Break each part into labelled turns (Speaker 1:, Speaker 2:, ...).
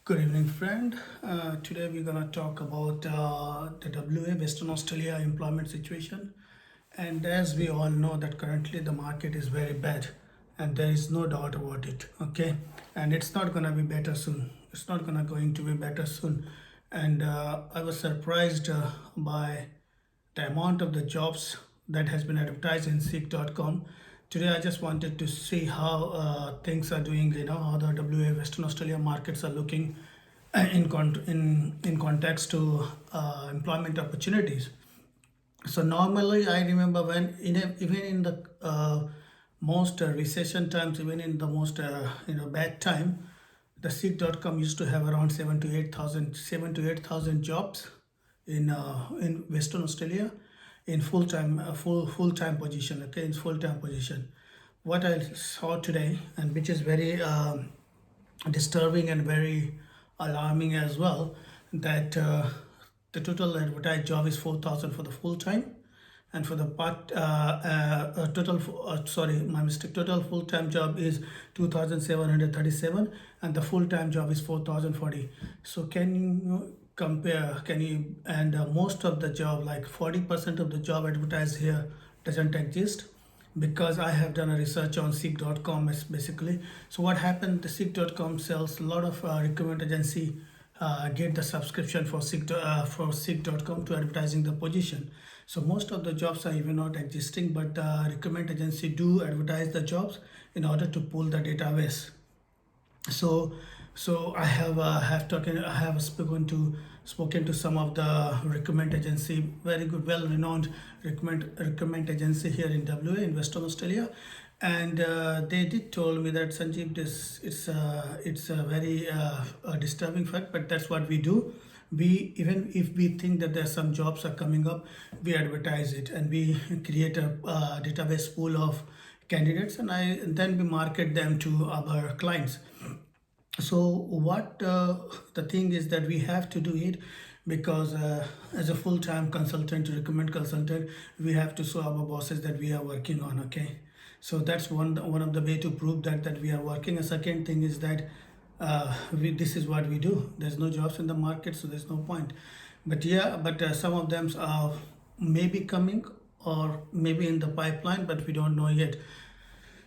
Speaker 1: Good evening, friend. Today we're gonna talk about the WA Western Australia employment situation. And as we all know, that currently the market is very bad, and there is no doubt about it. Okay, and it's not gonna be better soon. It's not gonna going to be better soon. And I was surprised by the amount of the jobs that has been advertised in seek.com. Today I just wanted to see how things are doing, how the WA Western Australia markets are looking in context to employment opportunities. So normally I remember when even in the most recession times, even in the most bad time, the seek.com used to have around 7 to 8,000 jobs in Western Australia in full time position. Okay, in full time position. What I saw today, and which is very disturbing and very alarming as well, that the total advertised job is 4,000 for the full time, and for the part sorry, my mistake, total full time job is 2,737, and the full time job is 4,040. So can you compare? Can you? And most of the job, like 40% of the job advertised here, doesn't exist, because I have done a research on seek.com basically. So what happened, the seek.com sells a lot of recruitment agency get the subscription for seek.com to advertising the position. So most of the jobs are even not existing, but the recruitment agency do advertise the jobs in order to pull the database. So I have spoken to some of the recruitment agency, very good, well renowned recruitment agency here in WA, in Western Australia. And they did told me that, Sanjeev, this it's a very disturbing fact, but that's what we do. We, even if we think that there's some jobs are coming up, we advertise it, and we create a database pool of candidates, and then we market them to our clients. So what the thing is that we have to do it, because as a full-time consultant, recommend consultant, we have to show our bosses that we are working on. Okay, so that's one of the way to prove that we are working. A second thing is that this is what we do. There's no jobs in the market, so there's no point. But yeah, but some of them are maybe coming, or maybe in the pipeline, but we don't know yet.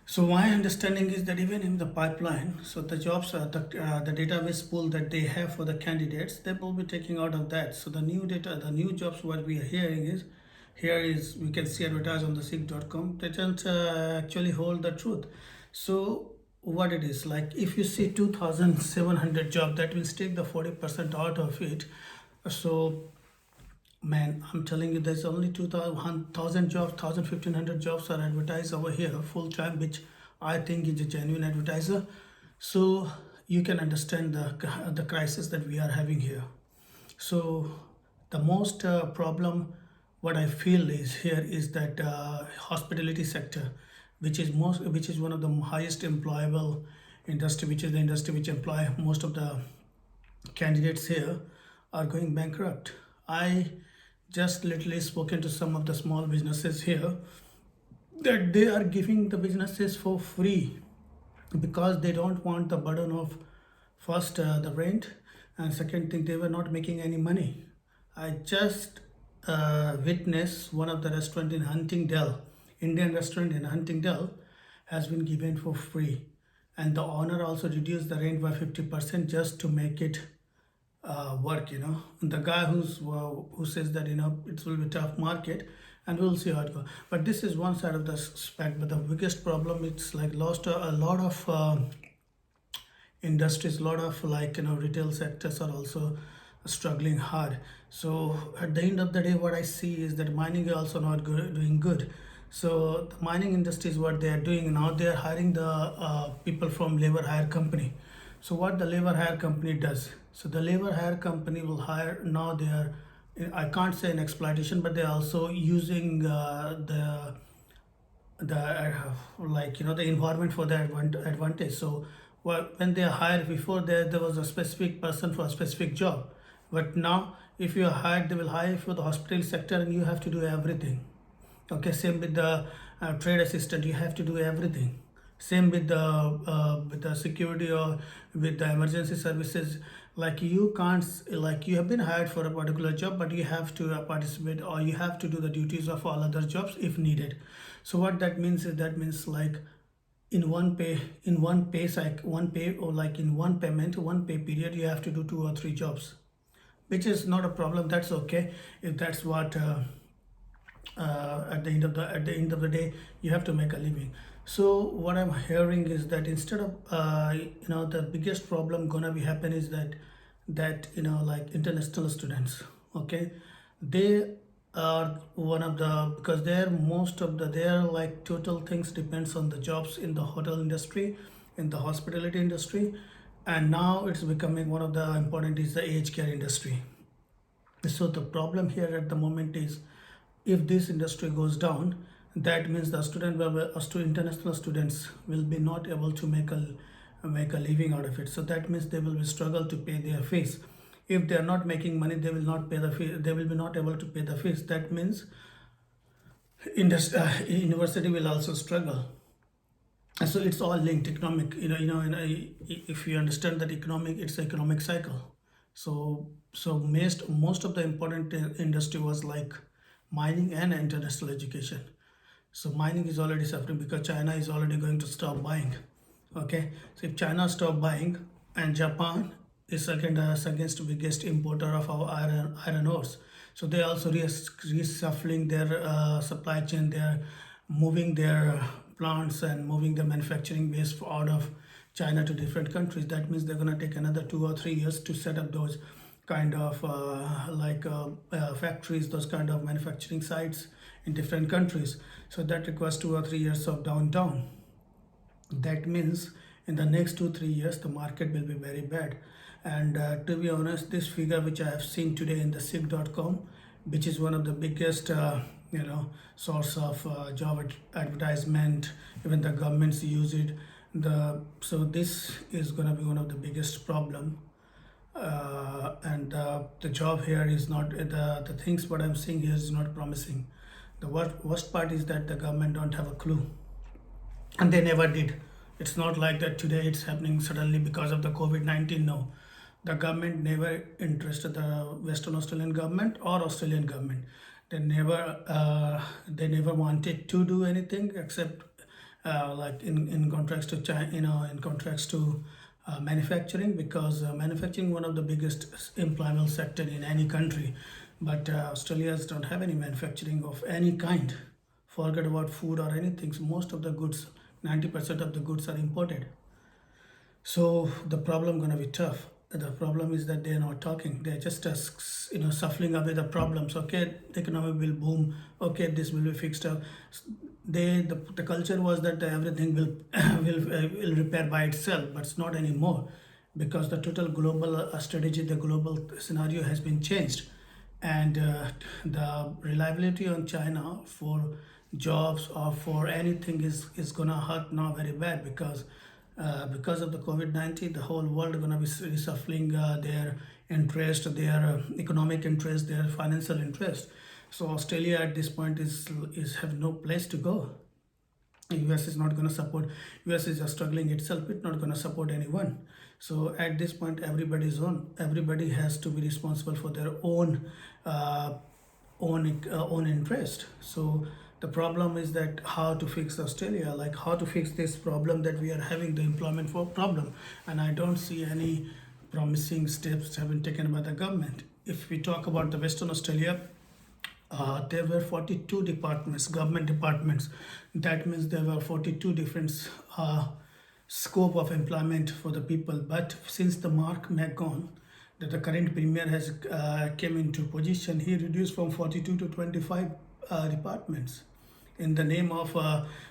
Speaker 1: So my understanding is that even in the pipeline, so the jobs, the database pool that they have for the candidates, they will be taking out of that. So the new data, the new jobs, what we are hearing is, here is, we can see advertised on the seek.com, they don't actually hold the truth. So what it is, like if you see 2,700 job, that will take the 40% out of it. So man, I'm telling you, there's only 2,000 jobs, 1,500 jobs are advertised over here full time, which I think is a genuine advertiser. So you can understand the crisis that we are having here. So the most problem, what I feel is here is that hospitality sector, which is one of the highest employable industry, which is the industry which employ most of the candidates here, are going bankrupt. I just literally spoken to some of the small businesses here, that they are giving the businesses for free, because they don't want the burden of, first the rent, and second thing, they were not making any money. I just witnessed one of the restaurant in Huntingdale, Indian restaurant in Huntingdale, has been given for free, and the owner also reduced the rent by 50% just to make it work. The guy who says that it will be tough market, and we'll see how it goes. But this is one side of the spec. But the biggest problem, it's like lost a lot of industries, a lot of, like, retail sectors are also struggling hard. So at the end of the day, what I see is that mining is also not doing good. So the mining industry is what they are doing now, they are hiring the people from labor hire company. So what the labor hire company does, so the labor hire company will hire, now they are, I can't say an exploitation, but they're also using the environment for their advantage. So when they hire, before there was a specific person for a specific job, but now if you are hired, they will hire for the hospital sector, and you have to do everything. Okay, same with the trade assistant, you have to do everything. Same with the security or with the emergency services. Like you can't like you have been hired for a particular job, but you have to participate or you have to do the duties of all other jobs if needed. So what that means is that means like in one pay cycle, one pay, or like in one payment, one pay period, you have to do 2 or 3 jobs, which is not a problem. That's okay if that's what at the end of the day you have to make a living. So what I'm hearing is that instead of the biggest problem gonna be happen is that like international students, okay, they are one of the, because they're most of the their like total things depends on the jobs in the hotel industry, in the hospitality industry, and now it's becoming one of the important is the aged care industry. So the problem here at the moment is if this industry goes down, that means the international students will be not able to make a living out of it. So that means they will be struggle to pay their fees. If they are not making money, they will not pay the fee. They will be not able to pay the fees. That means university will also struggle. So it's all linked economic, if you understand that economic, it's an economic cycle. So most of the important industry was like mining and international education. So mining is already suffering because China is already going to stop buying. Okay, so if China stop buying, and Japan is second biggest importer of our iron ores, so they also reshuffling their supply chain. They are moving their plants and moving the manufacturing base out of China to different countries. That means they're going to take another 2 or 3 years to set up those kind of factories, those kind of manufacturing sites in different countries. So that requires 2 or 3 years of downtown. That means in the next 2 3 years the market will be very bad. And to be honest, this figure which I have seen today in the SIG.com, which is one of the biggest source of job advertisement, even the governments use it. So this is going to be one of the biggest problem. And the job here is not the things what I'm seeing here is not promising. The worst part is that the government don't have a clue, and they never did. It's not like that today it's happening suddenly because of the COVID-19. No, the government never interested, the Western Australian government or Australian government. They never wanted to do anything except like in contracts to China, in contracts to manufacturing, because manufacturing one of the biggest employment sector in any country. But Australians don't have any manufacturing of any kind. Forget about food or anything. So most of the goods, 90% of the goods are imported. So the problem gonna be tough. The problem is that they're not talking. They're just shuffling away the problems. Okay, the economy will boom. Okay, this will be fixed up. The culture was that everything will will repair by itself, but it's not anymore, because the total global strategy, the global scenario has been changed, and the reliability on China for jobs or for anything is gonna hurt now very bad, because of the COVID-19, the whole world gonna be reshuffling their interest, their economic interest, their financial interest. So Australia at this point is have no place to go. US is not going to support. US is just struggling itself. It's not going to support anyone. So at this point, everybody has to be responsible for their own interest. So the problem is that how to fix Australia, like how to fix this problem that we are having, the employment for problem. And I don't see any promising steps have been taken by the government. If we talk about the Western Australia, there were 42 departments, government departments. That means there were 42 different scope of employment for the people. But since the Mark McGowan, that the current premier has came into position, he reduced from 42 to 25 departments in the name of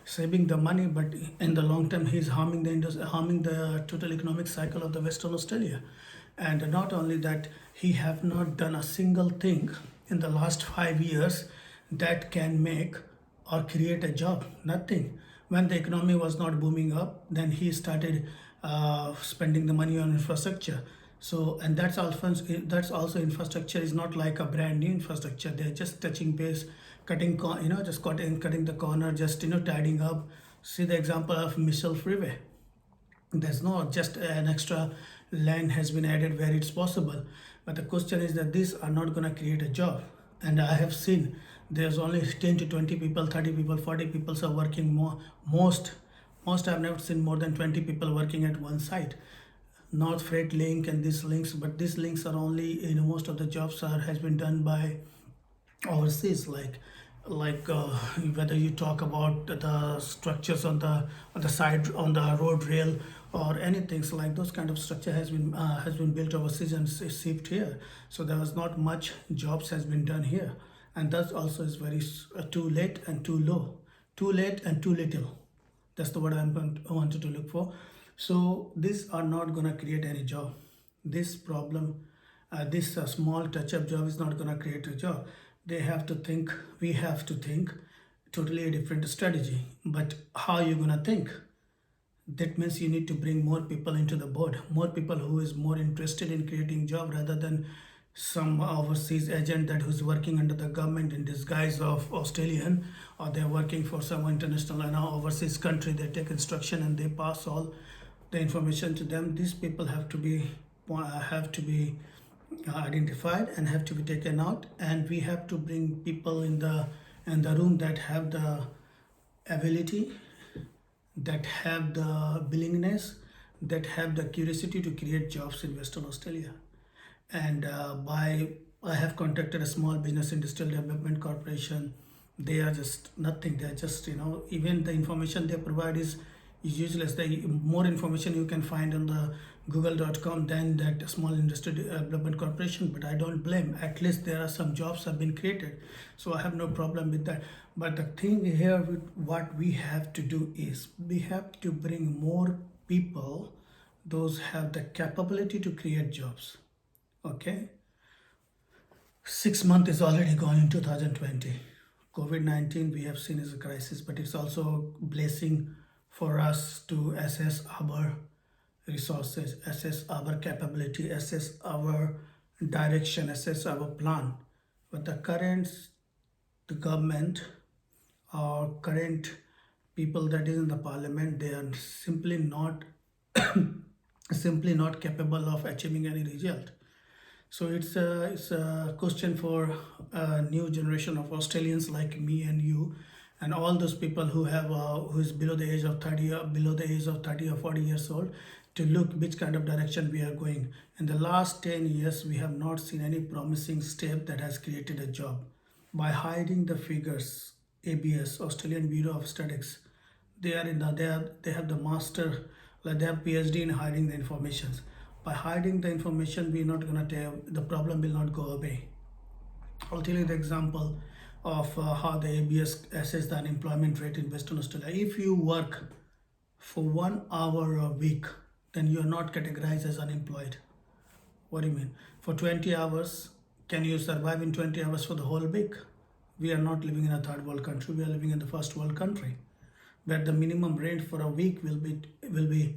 Speaker 1: saving the money. But in the long term, he's harming the total economic cycle of the Western Australia. And not only that, he have not done a single thing in the last 5 years that can make or create a job. Nothing. When the economy was not booming up, then he started spending the money on infrastructure. So, and that's also infrastructure is not like a brand new infrastructure. They're just touching base, cutting the corner, just tidying up. See the example of Missile Freeway. There's no just an extra land has been added where it's possible, but the question is that these are not going to create a job. And I have seen there's only 10 to 20 people, 30 people, 40 people are working more. Most I've never seen more than 20 people working at one site. North Freight Link and these links, but these links are only, most of the jobs are has been done by overseas, whether you talk about the structures on the side, on the road rail, or anything, so like those kind of structure has been built overseas and shipped here. So there was not much jobs has been done here, and that also is very too late and too low, too late and too little. That's the word I wanted to look for. So these are not going to create any job. This problem, this small touch-up job is not going to create a job. They have to think, we have to think totally a different strategy. But how you going to think? That means you need to bring more people into the board, more people who is more interested in creating job rather than some overseas agent that who's working under the government in disguise of Australian, or they're working for some international and overseas country. They take instruction and they pass all the information to them. These people have to be identified and have to be taken out, and we have to bring people in the room that have the ability, that have the willingness, that have the curiosity to create jobs in Western Australia. And I have contacted a small business industrial development corporation. They are just nothing. They are just, even the information they provide is useless. The more information you can find on the google.com than that small industry development corporation. But I don't blame. At least there are some jobs have been created, so I have no problem with that. But the thing here with what we have to do is we have to bring more people, those have the capability to create jobs. Okay, 6 months is already gone in 2020. COVID-19 we have seen is a crisis, but it's also a blessing for us to assess our resources, assess our capability, assess our direction, assess our plan. But the government or current people that is in the parliament, they are simply not simply not capable of achieving any result. So it's a question for a new generation of Australians like me and you, and all those people who is below the age of 30 or below the age of 30 or 40 years old, to look which kind of direction we are going. In the last 10 years, we have not seen any promising step that has created a job. By hiding the figures, ABS, Australian Bureau of Statistics, they have the master, like they have PhD in hiding the information. By hiding the information, we're not gonna tell, the problem will not go away. I'll tell you the example of how the ABS assess the unemployment rate in Western Australia. If you work for 1 hour a week, then you are not categorized as unemployed. What do you mean? For 20 hours, can you survive in 20 hours for the whole week? We are not living in a third world country. We are living in the first world country, where the minimum rent for a week will be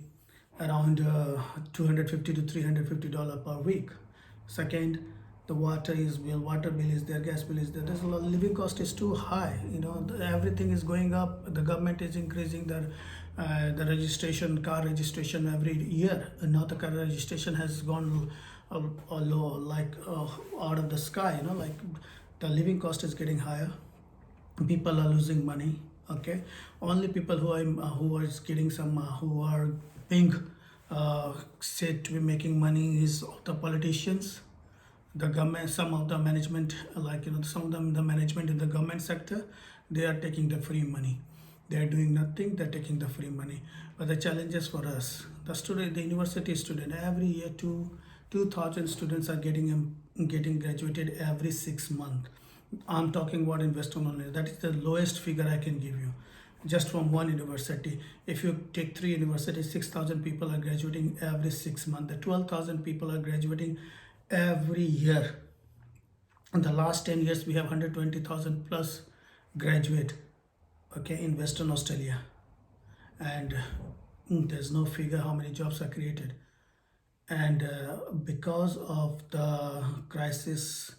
Speaker 1: around $250 to $350 per week. Second, the water bill is there, gas bill is there. There's a lot, living cost is too high. Everything is going up. The government is increasing the car registration every year. And now the car registration has gone low, out of the sky. Like the living cost is getting higher. People are losing money. Okay, only people who are getting some who are being said to be making money is the politicians, the government, some of the management, some of them, the management in the government sector. They are taking the free money. They are doing nothing. They're taking the free money. But the challenges for us, the university student, every year 2,000 students are getting graduated every 6 months. I'm talking about in Western Australia. That is the lowest figure I can give you, just from one university. If you take 3 universities, 6,000 people are graduating every 6 months. The 12,000 people are graduating every year. In the last 10 years, we have 120,000 plus graduate, okay, in Western Australia. And there's no figure how many jobs are created. And because of the crisis,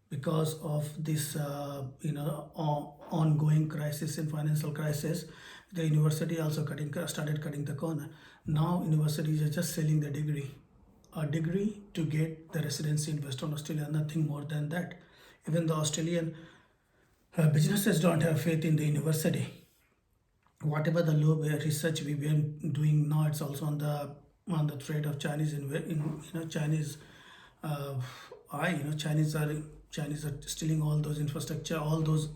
Speaker 1: because of this ongoing crisis and financial crisis, The university also started cutting the corner. Now universities are just selling the degree, a degree to get the residency in Western Australia, nothing more than that. Even the Australian businesses don't have faith in the university. Whatever the low research we've been doing now, it's also on the threat of Chinese Chinese uh, Chinese are stealing all those infrastructure, all those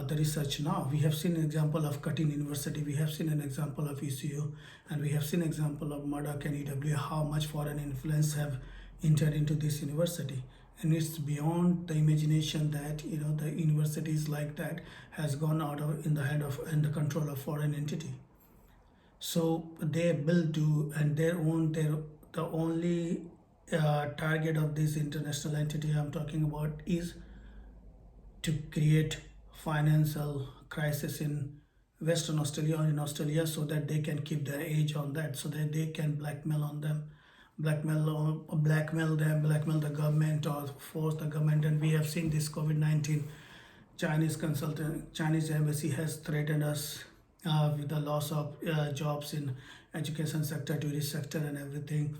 Speaker 1: the research. Now we have seen an example of cutting university, we have seen an example of ECU, and we have seen example of Murdoch and EW, how much foreign influence have entered into this university. And it's beyond the imagination that the universities like that has gone out of in the head of and the control of foreign entity. So they will do, and their the only target of this international entity I'm talking about is to create financial crisis in Western Australia or in Australia, so that they can keep their edge on that, so that they can blackmail on them, blackmail them, blackmail the government, or force the government. And we have seen this COVID-19. Chinese embassy has threatened us with the loss of jobs in education sector, tourist sector, and everything.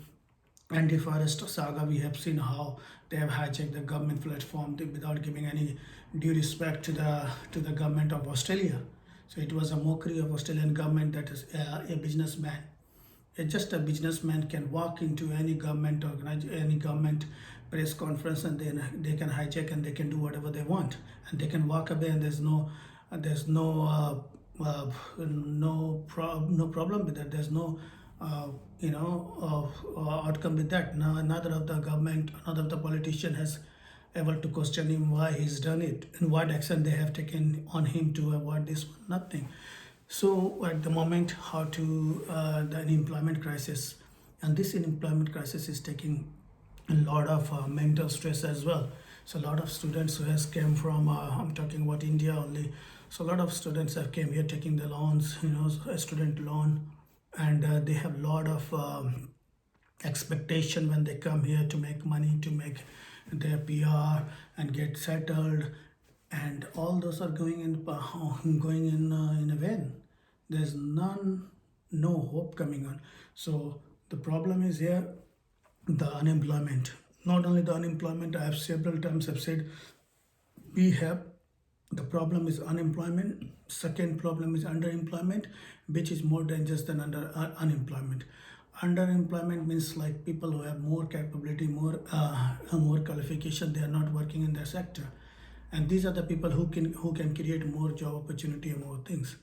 Speaker 1: Anti-forest saga, we have seen how they have hijacked the government platform without giving any due respect to the government of Australia. So it was a mockery of Australian government, that is a businessman. Just a businessman can walk into any government any government press conference, and then they can hijack and they can do whatever they want, and they can walk away, and there's no problem with that. There's no outcome with that. Now, another of the government, another of the politician has able to question him why he's done it and what action they have taken on him to avoid this one. Nothing. So at the moment, how to the unemployment crisis, and this unemployment crisis is taking a lot of mental stress as well. So a lot of students who has came from I'm talking about India only. So a lot of students have came here taking the loans, a student loan, and they have a lot of expectation when they come here to make money, to make their PR and get settled, and all those are going in in a vain. There's no hope coming on. So the problem is here, the unemployment. Not only the unemployment, I have several times have said, we have, the problem is unemployment. Second problem is underemployment, which is more dangerous than unemployment. Underemployment means like people who have more capability, more qualification, they are not working in their sector, and these are the people who can create more job opportunity and more things.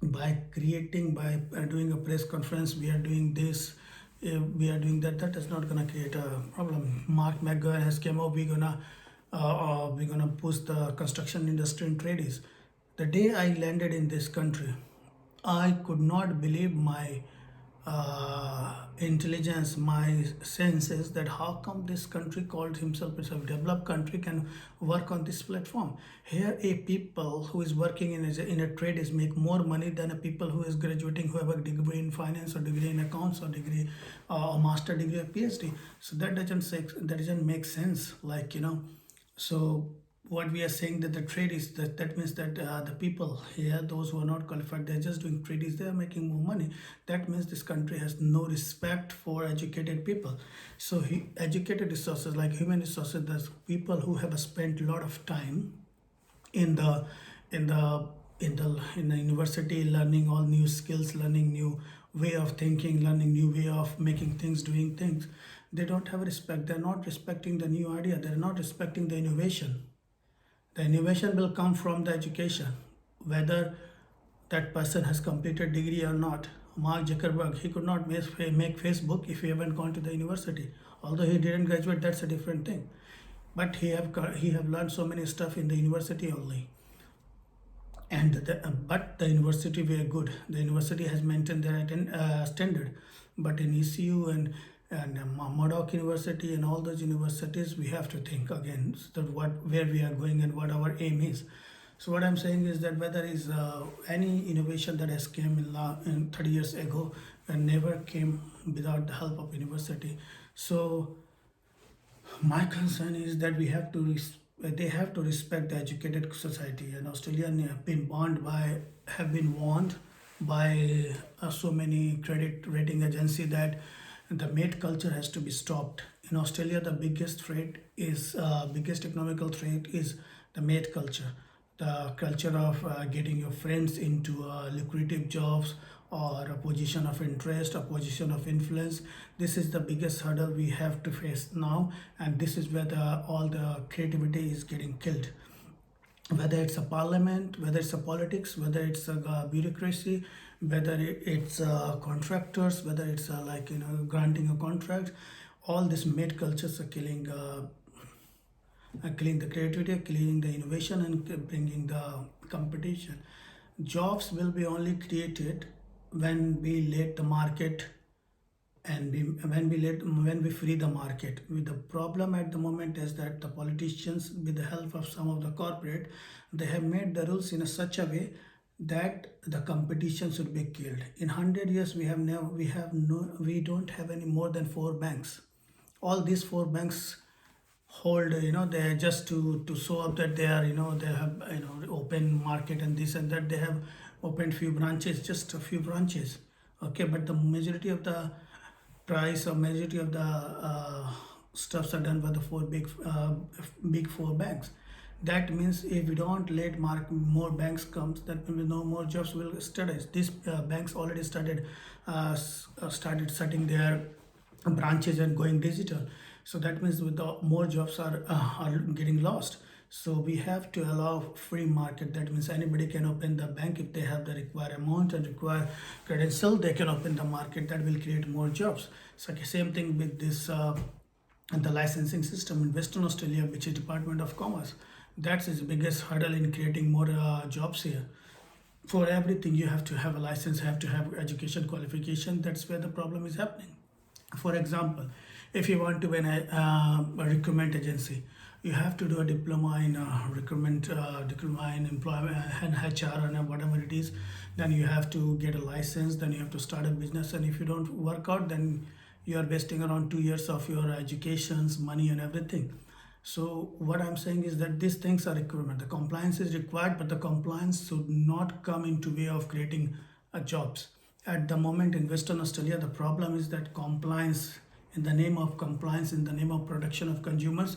Speaker 1: By doing a press conference, we are doing this, we are doing that. That is not gonna create a problem. Mark McGowan has came up. We're gonna push the construction industry in trades. The day I landed in this country, I could not believe my intelligence, my senses, that how come this country called himself as a developed country can work on this platform. Here a people who is working in a trade is make more money than a people who is graduating, who have a degree in finance or degree in accounts or degree or master degree or PhD. So that doesn't make sense, so what we are saying, that the trade is that means that the people here, those who are not qualified, they're just doing trades, they are making more money. That means this country has no respect for educated people. So educated resources, like human resources, there's people who have spent a lot of time in the university, learning all new skills, learning new way of thinking, learning new way of making things, doing things. They don't have respect. They're not respecting the new idea. They're not respecting the innovation. The innovation will come from the education, whether that person has completed degree or not. Mark Zuckerberg, he could not make Facebook if he haven't gone to the university. Although he didn't graduate, that's a different thing. But he have learned so many stuff in the university only. And but the university were good. The university has maintained their standard. But in ECU and Murdoch University and all those universities, we have to think again that where we are going and what our aim is. So what I'm saying is that whether is any innovation that has came in 30 years ago, and never came without the help of university. So my concern is that we have to they have to respect the educated society. And Australian have been warned by so many credit rating agency that the mate culture has to be stopped. In Australia, the biggest economical threat is the mate culture, the culture of getting your friends into lucrative jobs or a position of interest, a position of influence. This is the biggest hurdle we have to face now, and this is where all the creativity is getting killed. Whether it's a parliament, whether it's a politics, whether it's a bureaucracy, whether it's contractors, whether it's granting a contract, all these made cultures are killing the creativity, killing the innovation, and bringing the competition. Jobs will be only created when we let the market and when we free the market. With the problem at the moment is that the politicians, with the help of some of the corporate, they have made the rules in such a way that the competition should be killed. In 100 years, we don't have any more than 4 banks. All these 4 banks hold, they just to show up that they are, they have, open market and this and that. They have opened few branches, just a few branches. Okay, but the majority of the price or majority of the stuffs are done by the big 4 banks. That means if we don't let more banks comes, that means no more jobs will start. These banks already started setting their branches and going digital. So that means with the more jobs are getting lost. So we have to allow free market. That means anybody can open the bank if they have the required amount and required credential. They can open the market. That will create more jobs. So same thing with this and the licensing system in Western Australia, which is Department of Commerce. That's its biggest hurdle in creating more jobs here. For everything, you have to have a license, have to have education qualification. That's where the problem is happening. For example, if you want to be a recruitment agency, you have to do a diploma in recruitment, diploma in employment and HR and whatever it is. Then you have to get a license. Then you have to start a business. And if you don't work out, then you are wasting around 2 years of your educations, money, and everything. So what I'm saying is that these things are requirement. The compliance is required, but the compliance should not come into way of creating jobs. At the moment in Western Australia, the problem is that compliance, in the name of compliance, in the name of protection of consumers,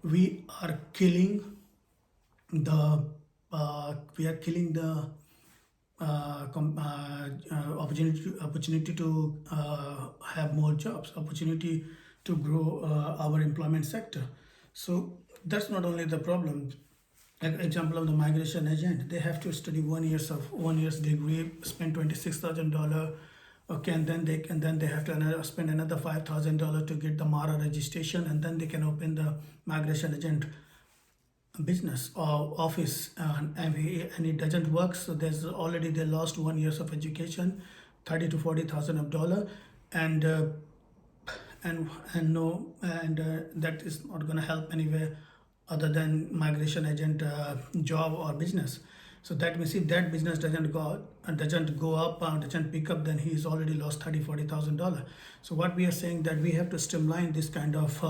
Speaker 1: we are killing the opportunity to have more jobs, opportunity to grow our employment sector. So that's not only the problem. Example of the migration agent, they have to study 1 year's degree, spend $26,000. Okay, and then they have to spend another $5,000 to get the MARA registration, and then they can open the migration agent business or office, and it doesn't work. So they lost 1 years of education, 30 to 40,000 of dollar, and that is not going to help anywhere other than migration agent job or business. So that means if that business doesn't go up, doesn't pick up, then he's already lost $30,000-$40,000. So what we are saying that we have to streamline this kind of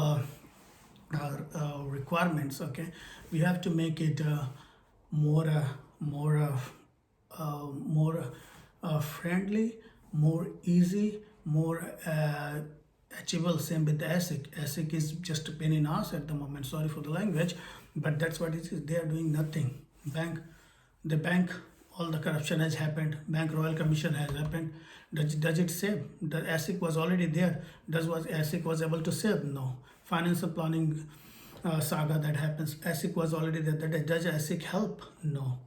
Speaker 1: requirements. Okay, we have to make it more friendly, more easy, more achievable. Same with the ASIC. ASIC is just a pain in ass at the moment. Sorry for the language, but that's what it is. They are doing nothing. The bank, all the corruption has happened. Bank Royal Commission has happened. Does it save? The ASIC was already there. ASIC was able to save? No. Financial planning saga that happens. ASIC was already there. Does ASIC help? No.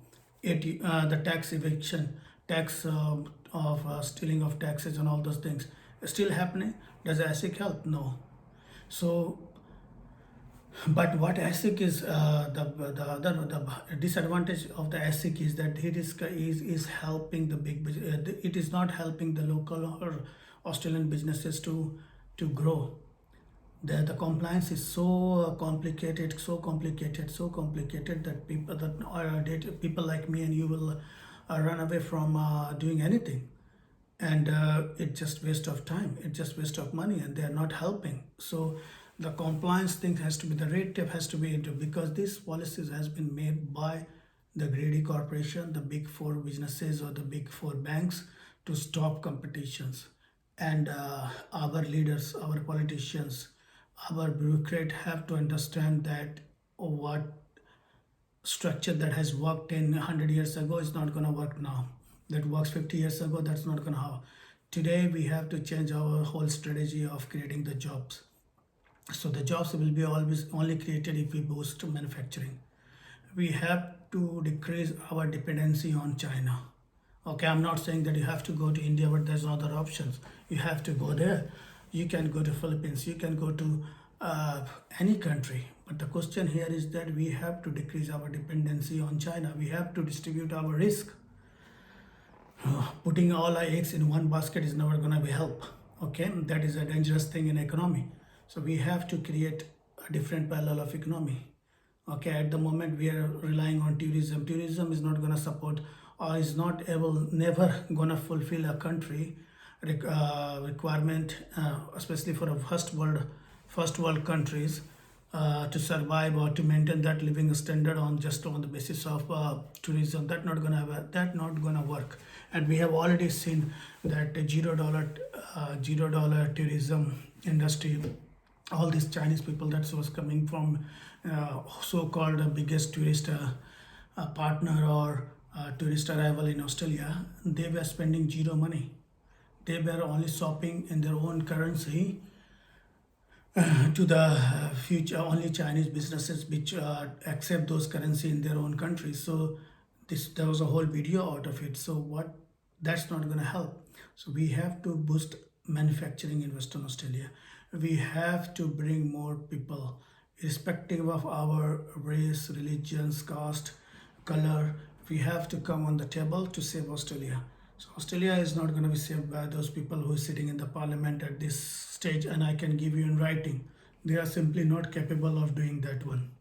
Speaker 1: The tax evasion, tax of stealing of taxes and all those things still happening. Does ASIC help? No. So, but what ASIC is, the disadvantage of the ASIC is that it is helping the big. It is not helping the local or Australian businesses to grow. The compliance is so complicated that people like me and you will run away from doing anything. And it's just waste of time, it's just waste of money, and they are not helping. So The compliance thing has to be, the red tape has to be into, because these policies has been made by the greedy corporation, the big four businesses or the big four banks, to stop competitions. And our leaders, our politicians, our bureaucrats have to understand that what structure that has worked in 100 years ago is not going to work now. That works 50 years ago, that's not going to happen. Today we have to change our whole strategy of creating the jobs. So the jobs will be always only created if we boost manufacturing. We have to decrease our dependency on China. Okay, I'm not saying that you have to go to India, but there's other options. You have to go there. You can go to Philippines. You can go to any country. But the question here is that we have to decrease our dependency on China. We have to distribute our risk. Putting all our eggs in one basket is never going to be help. Okay, that is a dangerous thing in economy. So we have to create a different parallel of economy. Okay, at the moment we are relying on tourism. Tourism is not going to support, or is not able, never going to fulfill a country requirement, especially for a first world countries, to survive or to maintain that living standard on just on the basis of tourism. That not gonna work. And we have already seen that the $0 tourism industry, all these Chinese people that was coming from so-called biggest tourist partner or tourist arrival in Australia, they were spending zero money. They were only shopping in their own currency to the future only Chinese businesses which accept those currency in their own country. So there was a whole video out of it. So what, that's not going to help. So we have to boost manufacturing in Western Australia. We have to bring more people, irrespective of our race, religions, caste, color. We have to come on the table to save Australia. So Australia is not going to be saved by those people who are sitting in the parliament at this stage, and I can give you in writing. They are simply not capable of doing that one.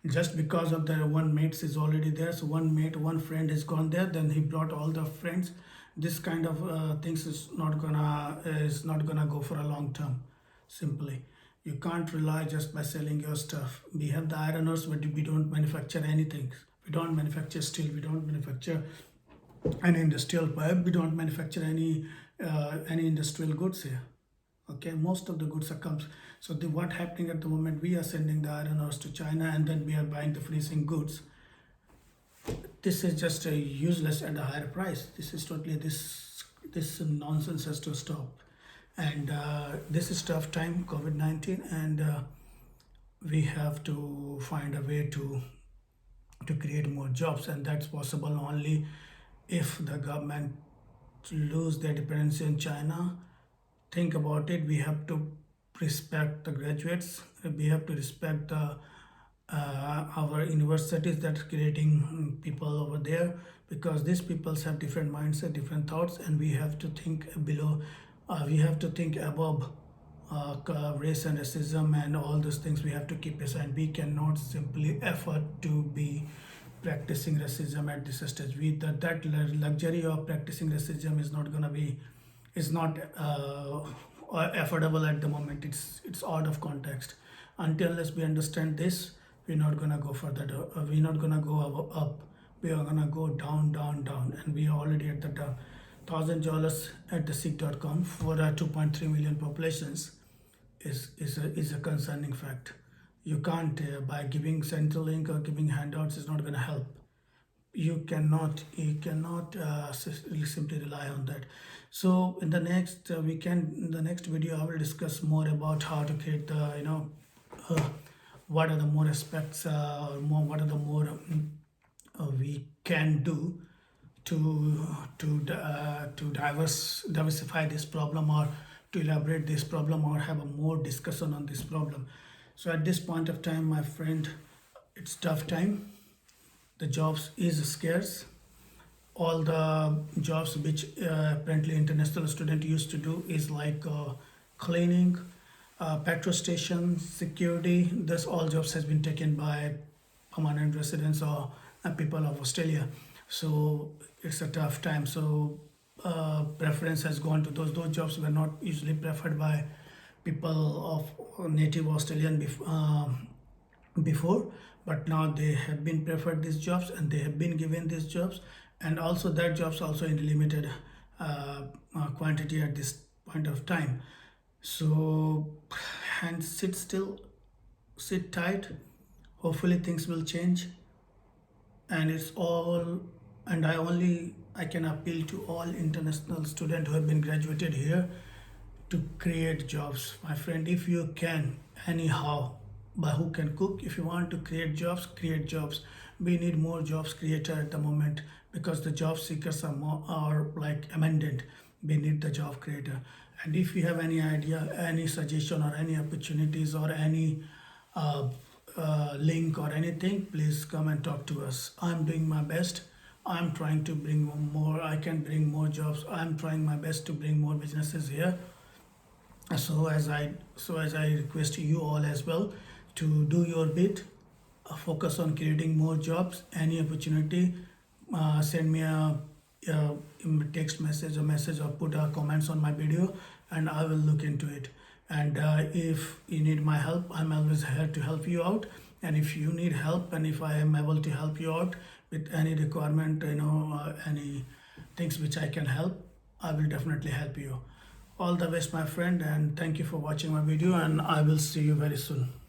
Speaker 1: Just because of their one mates is already there. So one mate, one friend is gone there, then he brought all the friends. This kind of things is not gonna go for a long term. Simply, you can't rely just by selling your stuff. We have the iron ores, but we don't manufacture anything. We don't manufacture steel. We don't manufacture any industrial pipe. We don't manufacture any industrial goods here. Okay, most of the goods are comes. So what happening at the moment, we are sending the iron ores to China, and then we are buying the finishing goods. This is just a useless at a higher price. This is totally, this nonsense has to stop. And this is tough time, COVID-19, and we have to find a way to create more jobs, and that's possible only if the government lose their dependency on China. Think about it. We have to respect the graduates. We have to respect our universities that are creating people over there, because these peoples have different mindset, different thoughts, and we have to think below. We have to think above race and racism and all those things. We have to keep aside. We cannot simply afford to be practicing racism at this stage. That luxury of practicing racism is not gonna be, is not affordable at the moment. It's out of context. Until unless we understand this, we're not gonna go further. We're not gonna go up. We are gonna go down, down, down, and we are already at the down. $1,000 at the Seek.com for a 2.3 million populations is a concerning fact. You can't by giving Centrelink or giving handouts is not going to help. You cannot simply rely on that. So in the next in the next video, I will discuss more about how to create the what are the more aspects, what are the more we can do to diversify this problem, or to elaborate this problem, or have a more discussion on this problem. So at this point of time, my friend, it's tough time. The jobs is scarce. All the jobs which apparently international student used to do is like cleaning, petrol station, security. This all jobs has been taken by permanent residents or people of Australia. So it's a tough time. So preference has gone to those jobs were not usually preferred by people of native Australian before, but now they have been preferred these jobs and they have been given these jobs, and also that jobs also in limited quantity at this point of time. So, and sit still, sit tight. Hopefully things will change, and it's all, and I can appeal to all international students who have been graduated here to create jobs, my friend. If you can, anyhow, by hook and crook, if you want to create jobs, create jobs. We need more jobs creator at the moment, because the job seekers are like abundant. We need the job creator. And if you have any idea, any suggestion, or any opportunities, or any uh, link or anything, please come and talk to us. I'm doing my best. I'm trying to bring more. I can bring more jobs. I'm trying my best to bring more businesses here. So as I request you all as well to do your bit, focus on creating more jobs. Any opportunity, send me a text message, or put comments on my video, and I will look into it. And if you need my help, I'm always here to help you out. And if you need help, and if I am able to help you out with any requirement, any things which I can help, I will definitely help you. All the best, my friend, and thank you for watching my video, and I will see you very soon.